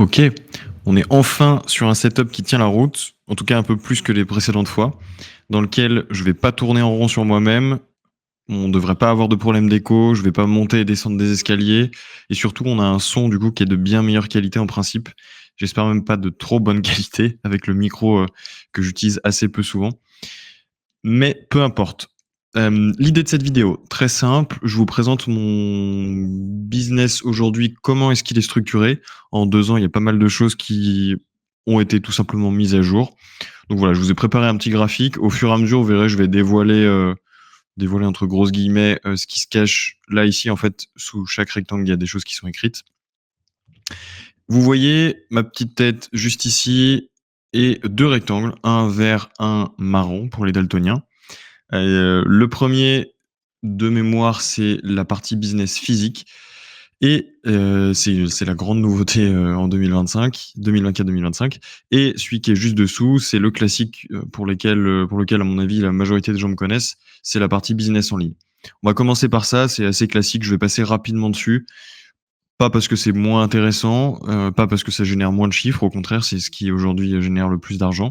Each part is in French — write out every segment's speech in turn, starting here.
Ok, on est enfin sur un setup qui tient la route, en tout cas un peu plus que les précédentes fois, dans lequel je vais pas tourner en rond sur moi-même, on devrait pas avoir de problème d'écho, je vais pas monter et descendre des escaliers, et surtout on a un son du coup qui est de bien meilleure qualité en principe. J'espère même pas de trop bonne qualité avec le micro que j'utilise assez peu souvent. Mais peu importe. L'idée de cette vidéo, très simple, je vous présente mon business aujourd'hui, comment est-ce qu'il est structuré. En 2 ans, il y a pas mal de choses qui ont été tout simplement mises à jour. Donc voilà, je vous ai préparé un petit graphique. Au fur et à mesure, vous verrez, je vais dévoiler entre grosses guillemets, ce qui se cache là, ici. En fait, sous chaque rectangle, il y a des choses qui sont écrites. Vous voyez ma petite tête juste ici et 2 rectangles, un vert, un marron pour les daltoniens. Le premier de mémoire, c'est la partie business physique et c'est la grande nouveauté, en 2024-2025 et celui qui est juste dessous, c'est le classique, pour lequel à mon avis la majorité des gens me connaissent, c'est la partie business en ligne. On va commencer par ça, c'est assez classique, je vais passer rapidement dessus. Pas parce que c'est moins intéressant, pas parce que ça génère moins de chiffres, au contraire, c'est ce qui aujourd'hui génère le plus d'argent,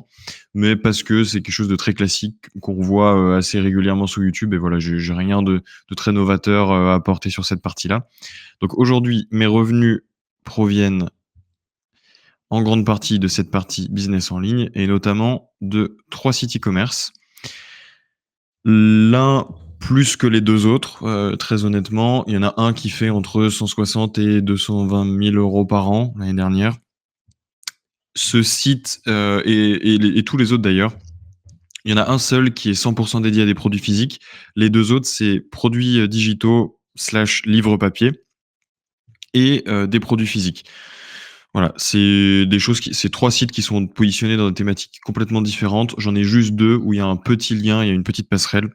mais parce que c'est quelque chose de très classique qu'on voit, assez régulièrement sur YouTube et voilà, j'ai rien de très novateur, à apporter sur cette partie-là. Donc aujourd'hui, mes revenus proviennent en grande partie de cette partie business en ligne et notamment de 3 sites e-commerce. L'un plus que les 2 autres, très honnêtement. Il y en a un qui fait entre 160 et 220 000 € par an, l'année dernière. Ce site, et tous les autres d'ailleurs, il y en a un seul qui est 100 dédié à des produits physiques. Les 2 autres, c'est produits, digitaux/livres papier et des produits physiques. Voilà, c'est 3 sites qui sont positionnés dans des thématiques complètement différentes. J'en ai juste 2 où il y a un petit lien, il y a une petite passerelle.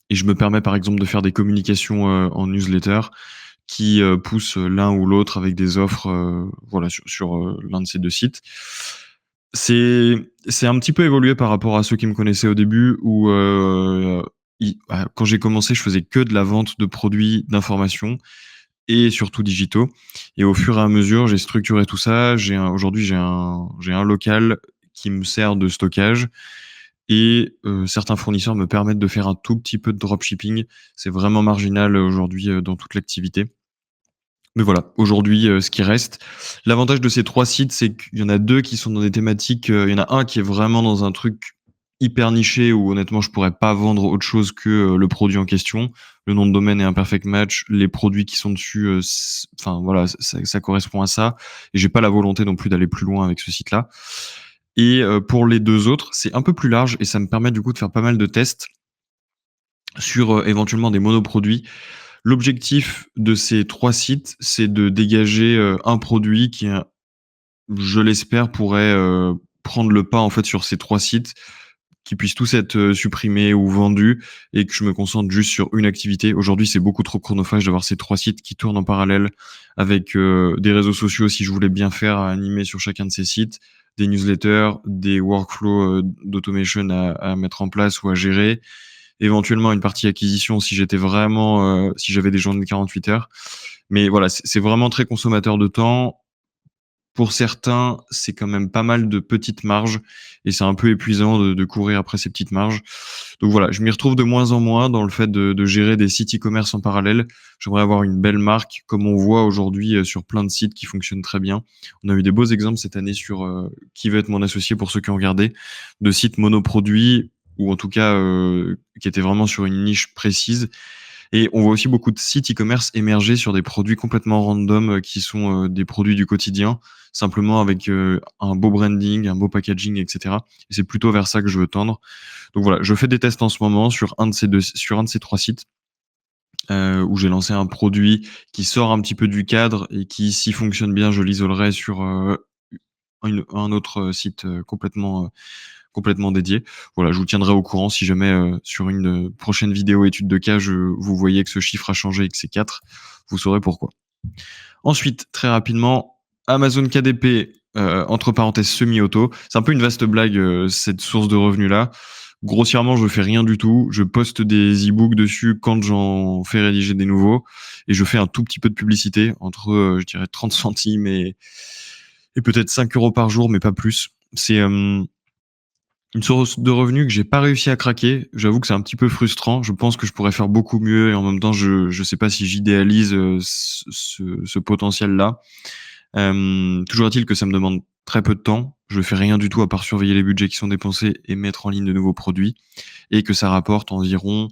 Et je me permets par exemple de faire des communications en newsletter qui poussent l'un ou l'autre avec des offres voilà, sur l'un de ces 2 sites. C'est un petit peu évolué par rapport à ceux qui me connaissaient au début où quand j'ai commencé, je faisais que de la vente de produits d'information et surtout digitaux. Et au fur et à mesure, j'ai structuré tout ça. Aujourd'hui, j'ai un local qui me sert de stockage et certains fournisseurs me permettent de faire un tout petit peu de dropshipping. C'est vraiment marginal, aujourd'hui, dans toute l'activité. Mais voilà, aujourd'hui, ce qui reste. L'avantage de ces 3 sites, c'est qu'il y en a 2 qui sont dans des thématiques, il y en a un qui est vraiment dans un truc hyper niché où honnêtement je pourrais pas vendre autre chose que, le produit en question. Le nom de domaine est un perfect match, les produits qui sont dessus, enfin voilà, ça correspond à ça et j'ai pas la volonté non plus d'aller plus loin avec ce site-là. Et pour les 2 autres, c'est un peu plus large et ça me permet du coup de faire pas mal de tests sur, éventuellement des monoproduits. L'objectif de ces 3 sites, c'est de dégager, un produit qui, je l'espère, pourrait, prendre le pas en fait sur ces 3 sites, qui puissent tous être, supprimés ou vendus et que je me concentre juste sur une activité. Aujourd'hui, c'est beaucoup trop chronophage d'avoir ces 3 sites qui tournent en parallèle avec, des réseaux sociaux si je voulais bien faire, à animer sur chacun de ces sites, des newsletters, des workflows, d'automation à mettre en place ou à gérer, éventuellement une partie acquisition si j'étais vraiment, si j'avais des journées de 48 heures. Mais voilà, c'est vraiment très consommateur de temps. Pour certains, c'est quand même pas mal de petites marges et c'est un peu épuisant de courir après ces petites marges. Donc voilà, je m'y retrouve de moins en moins dans le fait de gérer des sites e-commerce en parallèle. J'aimerais avoir une belle marque comme on voit aujourd'hui, sur plein de sites qui fonctionnent très bien. On a eu des beaux exemples cette année sur, Qui veut être mon associé pour ceux qui ont regardé, de sites monoproduits ou en tout cas, qui étaient vraiment sur une niche précise et on voit aussi beaucoup de sites e-commerce émerger sur des produits complètement random, qui sont, des produits du quotidien, simplement avec, un beau branding, un beau packaging et cetera et c'est plutôt vers ça que je veux tendre. Donc voilà, je fais des tests en ce moment sur un de ces 3 sites, où j'ai lancé un produit qui sort un petit peu du cadre et qui, s'il fonctionne bien, je l'isolerai sur, un autre, site, complètement dédié. Voilà, je vous tiendrai au courant si jamais, sur une, prochaine vidéo étude de cas, vous voyez que ce chiffre a changé et que c'est 4, vous saurez pourquoi. Ensuite, très rapidement, Amazon KDP, entre parenthèses semi-auto. C'est un peu une vaste blague, cette source de revenus-là. Grossièrement, je fais rien du tout. Je poste des e-books dessus quand j'en fais rédiger des nouveaux et je fais un tout petit peu de publicité entre, je dirais 30 centimes et peut-être 5 € par jour, mais pas plus. C'est une source de revenus que j'ai pas réussi à craquer. J'avoue que c'est un petit peu frustrant. Je pense que je pourrais faire beaucoup mieux et en même temps, je sais pas si j'idéalise ce potentiel-là. Toujours est-il que ça me demande très peu de temps. Je fais rien du tout à part surveiller les budgets qui sont dépensés et mettre en ligne de nouveaux produits, et que ça rapporte environ,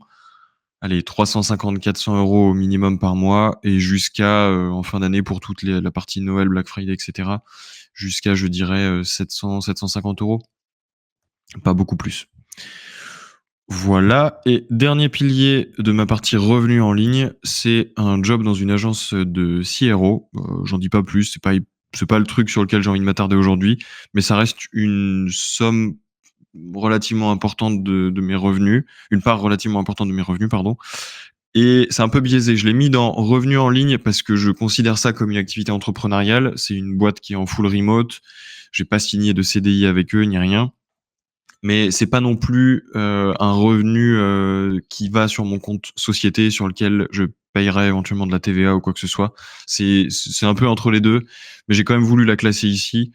allez, 350-400 € au minimum par mois, et jusqu'à, en fin d'année pour la partie Noël, Black Friday, etc., jusqu'à, je dirais, 700-750 €. Pas beaucoup plus. Voilà, et dernier pilier de ma partie revenu en ligne, c'est un job dans une agence de CRO. J'en dis pas plus, c'est pas le truc sur lequel j'ai envie de m'attarder aujourd'hui, mais ça reste une somme relativement importante de mes revenus, une part relativement importante de mes revenus, pardon. Et c'est un peu biaisé. Je l'ai mis dans revenus en ligne parce que je considère ça comme une activité entrepreneuriale. C'est une boîte qui est en full remote. J'ai pas signé de CDI avec eux ni rien. Mais c'est pas non plus un revenu qui va sur mon compte société, sur lequel je payerai éventuellement de la TVA ou quoi que ce soit. C'est un peu entre les 2, mais j'ai quand même voulu la classer ici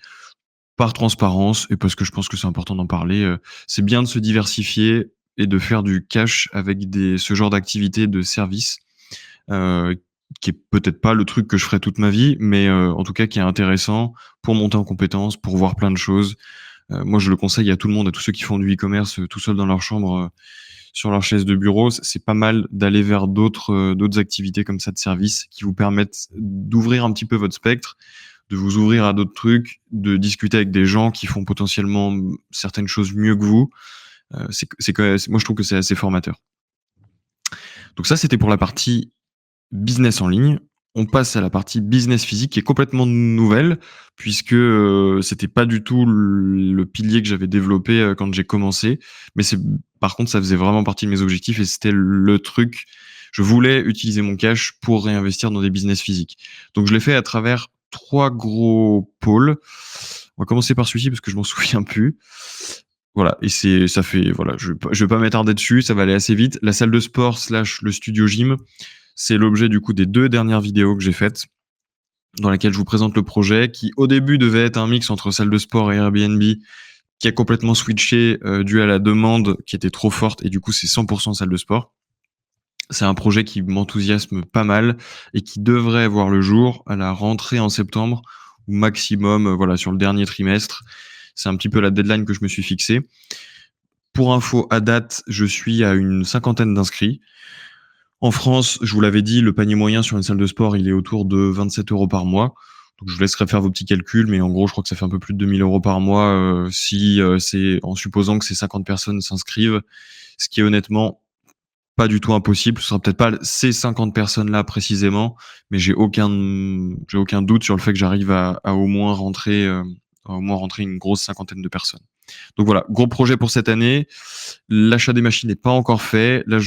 par transparence et parce que je pense que c'est important d'en parler. C'est bien de se diversifier et de faire du cash avec ce genre d'activité de service, heu, qui est peut-être pas le truc que je ferai toute ma vie, mais en tout cas qui est intéressant pour monter en compétences, pour voir plein de choses. Moi, je le conseille à tout le monde, à tous ceux qui font du e-commerce, tout seuls dans leur chambre, sur leur chaise de bureau. C'est pas mal d'aller vers d'autres activités comme ça de service qui vous permettent d'ouvrir un petit peu votre spectre, de vous ouvrir à d'autres trucs, de discuter avec des gens qui font potentiellement, certaines choses mieux que vous. C'est quand même moi, je trouve que c'est assez formateur. Donc ça, c'était pour la partie business en ligne. On passe à la partie business physique qui est complètement nouvelle puisque, c'était pas du tout le pilier que j'avais développé, quand j'ai commencé. Mais par contre, ça faisait vraiment partie de mes objectifs et c'était le truc. Je voulais utiliser mon cash pour réinvestir dans des business physiques. Donc je l'ai fait à travers 3 gros pôles. On va commencer par celui-ci parce que je m'en souviens plus. Voilà, et ça fait voilà, je vais pas m'attarder dessus, ça va aller assez vite. La salle de sport slash le studio gym, c'est l'objet du coup des 2 dernières vidéos que j'ai faites, dans lesquelles je vous présente le projet qui, au début, devait être un mix entre salle de sport et Airbnb, qui a complètement switché, dû à la demande qui était trop forte, et du coup, c'est 100 salle de sport. C'est un projet qui m'enthousiasme pas mal et qui devrait voir le jour à la rentrée en septembre, ou maximum, voilà, sur le dernier trimestre. C'est un petit peu la deadline que je me suis fixée. Pour info, à date, je suis à une cinquantaine d'inscrits. En France, je vous l'avais dit, le panier moyen sur une salle de sport, il est autour de 27 € par mois. Donc je vous laisserai faire vos petits calculs, mais en gros, je crois que ça fait un peu plus de 2 000 € par mois, si, c'est en supposant que ces 50 personnes s'inscrivent, ce qui est honnêtement pas du tout impossible. Ce sera peut-être pas ces 50 personnes-là précisément, mais j'ai aucun doute sur le fait que j'arrive à au moins rentrer, une grosse cinquantaine de personnes. Donc voilà, gros projet pour cette année. L'achat des machines n'est pas encore fait. Là,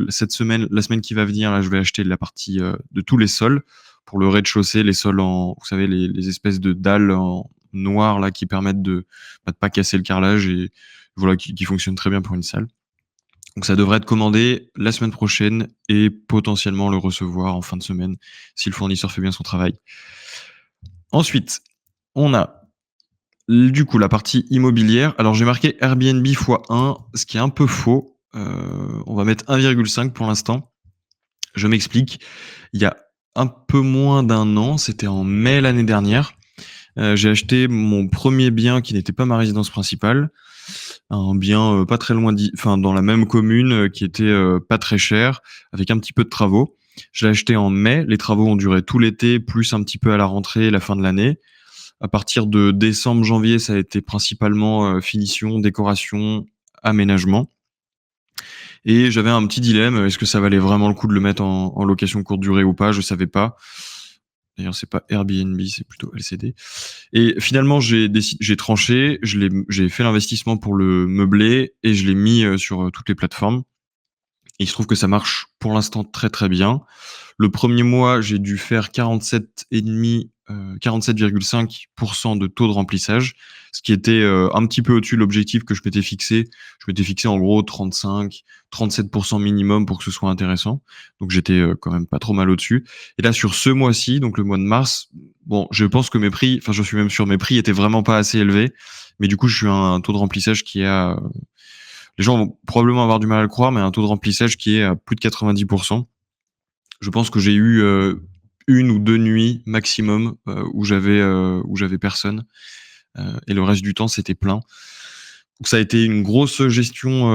cette semaine, la semaine qui va venir, là, je vais acheter la partie de tous les sols pour le rez-de-chaussée, les sols vous savez, les espèces de dalles en noir là qui permettent de pas casser le carrelage, et voilà, qui fonctionnent très bien pour une salle. Donc ça devrait être commandé la semaine prochaine et potentiellement le recevoir en fin de semaine si le fournisseur fait bien son travail. Ensuite, on a du coup, la partie immobilière. Alors, j'ai marqué Airbnb fois 1, ce qui est un peu faux. On va mettre 1,5 pour l'instant. Je m'explique. Il y a un peu moins d'un an, c'était en mai l'année dernière, j'ai acheté mon premier bien qui n'était pas ma résidence principale. Un bien, pas très loin enfin, dans la même commune, qui était, pas très cher, avec un petit peu de travaux. Je l'ai acheté en mai. Les travaux ont duré tout l'été, plus un petit peu à la rentrée et la fin de l'année. À partir de décembre, janvier, ça a été principalement, finition, décoration, aménagement, et j'avais un petit dilemme, est-ce que ça valait vraiment le coup de le mettre en location courte durée ou pas? Je savais pas. D'ailleurs, c'est pas Airbnb, c'est plutôt LCD, et finalement, j'ai tranché, j'ai fait l'investissement pour le meubler et je l'ai mis, sur, toutes les plateformes, et il se trouve que ça marche pour l'instant très, très bien. Le premier mois, j'ai dû faire 47,5 47,5% de taux de remplissage, ce qui était un petit peu au-dessus de l'objectif que je m'étais fixé. Je m'étais fixé en gros 35-37% minimum pour que ce soit intéressant. Donc j'étais quand même pas trop mal au-dessus. Et là, sur ce mois-ci, donc le mois de mars, bon, je pense que mes prix, enfin, je suis même sûr, mes prix étaient vraiment pas assez élevés. Mais du coup, je suis à un taux de remplissage qui est à, les gens vont probablement avoir du mal à le croire, mais un taux de remplissage qui est à plus de 90%. Je pense que j'ai eu une ou deux nuits maximum où j'avais personne. Et le reste du temps, c'était plein. Donc ça a été une grosse gestion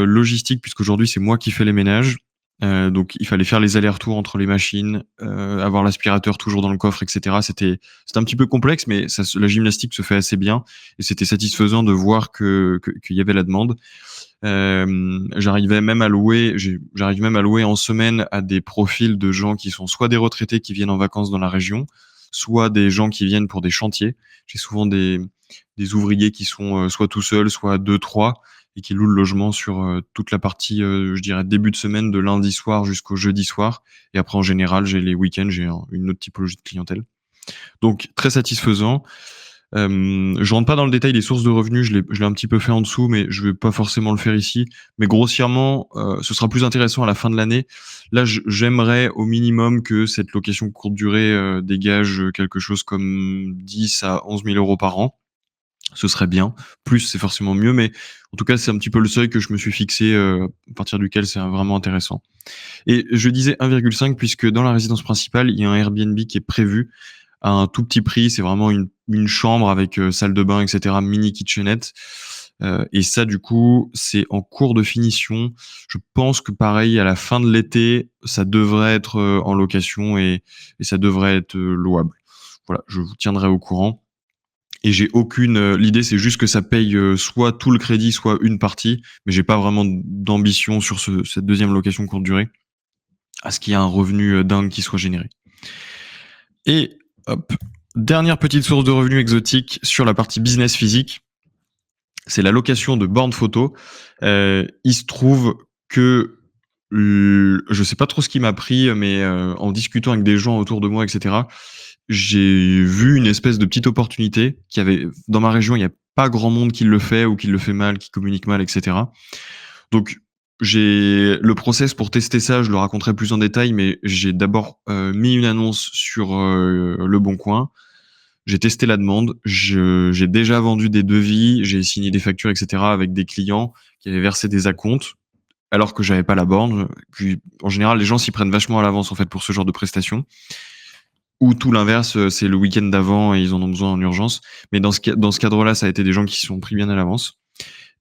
logistique, puisqu'aujourd'hui, c'est moi qui fais les ménages. Donc il fallait faire les allers-retours entre les machines, avoir l'aspirateur toujours dans le coffre, etc. C'était un petit peu complexe, mais la gymnastique se fait assez bien. Et c'était satisfaisant de voir qu'il y avait la demande. J'arrive même à louer en semaine à des profils de gens qui sont soit des retraités qui viennent en vacances dans la région, soit des gens qui viennent pour des chantiers. J'ai souvent des ouvriers qui sont soit tout seuls, soit deux, trois, et qui louent le logement sur toute la partie, je dirais, début de semaine, de lundi soir jusqu'au jeudi soir. Et après, en général, j'ai les week-ends, une autre typologie de clientèle. Donc, très satisfaisant. Je rentre pas dans le détail des sources de revenus, je l'ai un petit peu fait en dessous, mais je vais pas forcément le faire ici. Mais grossièrement, ce sera plus intéressant à la fin de l'année. Là, j'aimerais au minimum que cette location courte durée dégage quelque chose comme 10 à 11 000 euros par an. Ce serait bien. Plus, c'est forcément mieux, mais en tout cas, c'est un petit peu le seuil que je me suis fixé, à partir duquel c'est vraiment intéressant. Et je disais 1,5 puisque dans la résidence principale, il y a un Airbnb qui est prévu à un tout petit prix. C'est vraiment une chambre avec salle de bain, etc., mini kitchenette. Et ça, du coup, c'est en cours de finition. Je pense que pareil, à la fin de l'été, ça devrait être en location et ça devrait être louable. Voilà, je vous tiendrai au courant. Et j'ai aucune. L'idée, c'est juste que ça paye soit tout le crédit, soit une partie. Mais j'ai pas vraiment d'ambition sur cette deuxième location courte durée, à ce qu'il y ait un revenu dingue qui soit généré. Et hop, dernière petite source de revenus exotique sur la partie business physique, c'est la location de bornes photo. Il se trouve que je sais pas trop ce qui m'a pris, mais en discutant avec des gens autour de moi, etc., j'ai vu une espèce de petite opportunité qui avait dans ma région. Il n'y a pas grand monde qui le fait ou qui le fait mal, qui communique mal, etc. Donc j'ai le process pour tester ça, je le raconterai plus en détail, mais j'ai d'abord mis une annonce sur Le Bon Coin. J'ai testé la demande, j'ai déjà vendu des devis, j'ai signé des factures, etc., avec des clients qui avaient versé des acomptes alors que j'avais pas la borne. Puis, en général, les gens s'y prennent vachement à l'avance en fait pour ce genre de prestations. Ou tout l'inverse, c'est le week-end d'avant et ils en ont besoin en urgence. Mais dans ce cadre-là, ça a été des gens qui se sont pris bien à l'avance.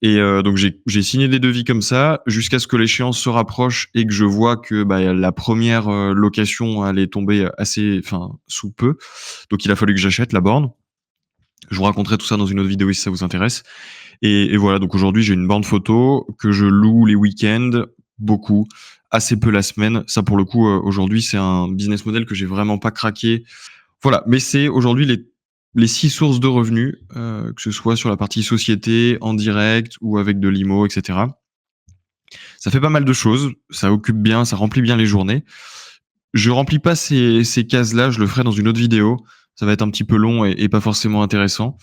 Et donc j'ai signé des devis comme ça jusqu'à ce que l'échéance se rapproche et que je vois que la première location allait tomber sous peu. Donc il a fallu que j'achète la borne. Je vous raconterai tout ça dans une autre vidéo si ça vous intéresse. Et voilà, donc aujourd'hui j'ai une borne photo que je loue les week-ends, beaucoup, assez peu la semaine. Ça pour le coup, aujourd'hui c'est un business model que j'ai vraiment pas craqué. Voilà, mais c'est aujourd'hui les 6 sources de revenus, que ce soit sur la partie société, en direct ou avec de l'IMO, et cetera. Ça fait pas mal de choses, ça occupe bien, ça remplit bien les journées. Je remplis pas ces cases-là, je le ferai dans une autre vidéo. Ça va être un petit peu long et pas forcément intéressant.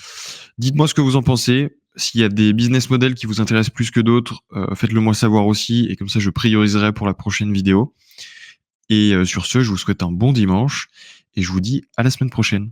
Dites-moi ce que vous en pensez. S'il y a des business models qui vous intéressent plus que d'autres, faites-le moi savoir aussi et comme ça je prioriserai pour la prochaine vidéo. Et sur ce, je vous souhaite un bon dimanche et je vous dis à la semaine prochaine.